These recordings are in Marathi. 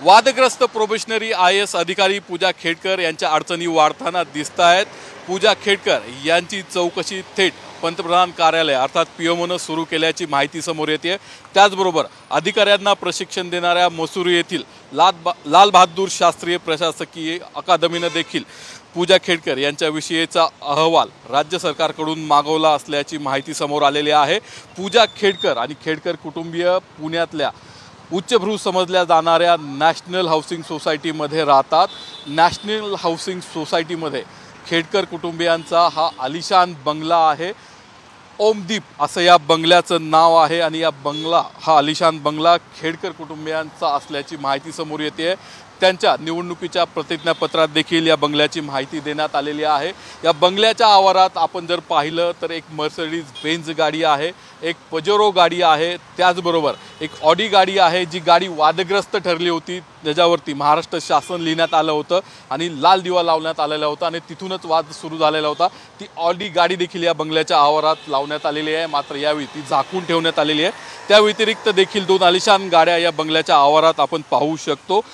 वादग्रस्त प्रोबेशनरी IAS अधिकारी पूजा खेडकर यांच्या अडचणी वाढताना दिसत आहेत। पूजा खेडकर यांची चौकशी थेट पंतप्रधान कार्यालय अर्थात PMOने सुरू केल्याची माहिती समोर येते। त्याचबरोबर अधिकाऱ्यांना प्रशिक्षण देणाऱ्या मसुरी येथील लाल बहादूर शास्त्रीय प्रशासकीय अकादमीने देखील पूजा खेडकर यांच्याविषयीचा अहवाल राज्य सरकारकडून मागवला असल्याची माहिती समोर आलेली आहे। पूजा खेडकर आणि खेडकर कुटुंबीय पुण्यातल्या उच्चभ्रू समजल्या जाणाऱ्या नॅशनल हाऊसिंग सोसायटीमध्ये राहतात। नॅशनल हाऊसिंग सोसायटीमध्ये खेडकर कुटुंबियांचा हा आलिशान बंगला आहे। ओमदीप असं या बंगल्याचं नाव आहे आणि हा आलिशान बंगला खेडकर कुटुंबियांचा असल्याची माहिती समोर येते। त्यांच्या निवडणुकीच्या प्रतिज्ञापत्रात देखील या बंगल्याची माहिती देण्यात आलेली आहे। या बंगल्याच्या आवारात आपण जर पाहिलं तर एक मर्सिडीज बेंझ गाडी आहे, एक पजेरो गाडी आहे, त्याचबरोबर एक ऑडी गाडी आहे जी गाडी वादग्रस्त ठरली होती, ज्याच्यावरती महाराष्ट्र शासन लिहिण्यात आलं होतं आणि लाल दिवा लावण्यात आलेला होता आणि तिथूनच वाद सुरू झालेला होता। ती ऑडी गाडी देखील या बंगल्याच्या आवारात लावण्यात आलेली आहे, मात्र यावेळी ती झाकून ठेवण्यात आलेली आहे। त्या व्यतिरिक्त देखील 2 आलिशान गाड्या या बंगल्याच्या आवारात आपण पाहू शकतो।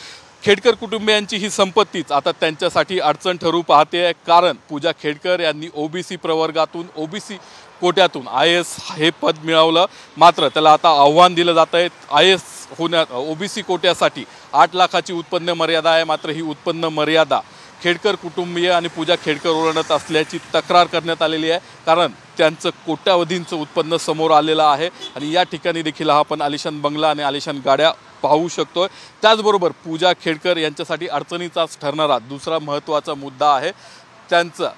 खेडकर कुटुंबियांची ही संपत्तीच आता त्यांच्यासाठी अडचण ठरू पाहते, कारण पूजा खेडकर यांनी OBC प्रवर्गातून OBC कोट्यातून IAS हे पद मिळवलं, मात्र त्याला आता आव्हान दिलं जात आहे। IAS होण्यात OBC कोट्यासाठी 8 लाखाची उत्पन्न मर्यादा आहे, मात्र ही उत्पन्न मर्यादा खेडकर कुटुंबीय आणि पूजा खेडकर ओलांडत असल्याची तक्रार करण्यात आलेली आहे, कारण त्यांचं कोट्यावधींचं उत्पन्न समोर आलेलं आहे आणि या ठिकाणी देखील आपण आलिशान बंगला आणि आलिशान गाड्या पाहू शकतोय। त्याचबरोबर पूजा खेडकर यांच्यासाठी अडचणीचाच ठरणारा दुसरा महत्त्वाचा मुद्दा आहे त्यांचं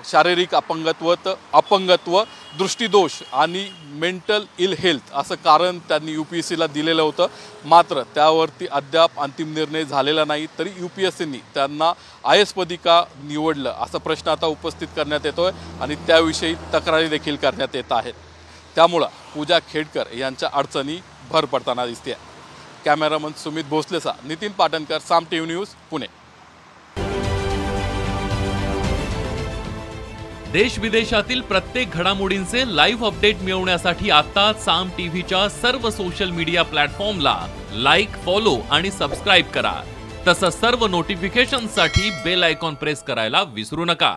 शारीरिक अपंगत्व, दृष्टिदोष आणि मेंटल इल हेल्थ असं कारण त्यांनी UPSCला दिलेलं होतं, मात्र त्यावरती अद्याप अंतिम निर्णय झालेला नाही। तरी UPSCने त्यांना IAS पदी का निवडलं असा प्रश्न आता उपस्थित करण्यात येतोय आणि त्याविषयी तक्रारी देखील करण्यात येत आहेत। त्यामुळे पूजा खेडकर यांच्या अडचणी भर पडताना दिसते। कॅमेरामन सुमित भोसलेचा नितीन पाटणकर, साम TV न्यूज, पुणे। देश विदेशातील प्रत्येक घडामोडींचे लाईव्ह अपडेट मिळवण्यासाठी आता साम टीव्हीच्या सर्व सोशल मीडिया प्लॅटफॉर्मला लाईक, फॉलो आणि सबस्क्राईब करा। तसंच सर्व नोटिफिकेशनसाठी बेल आयकॉन प्रेस करायला विसरू नका।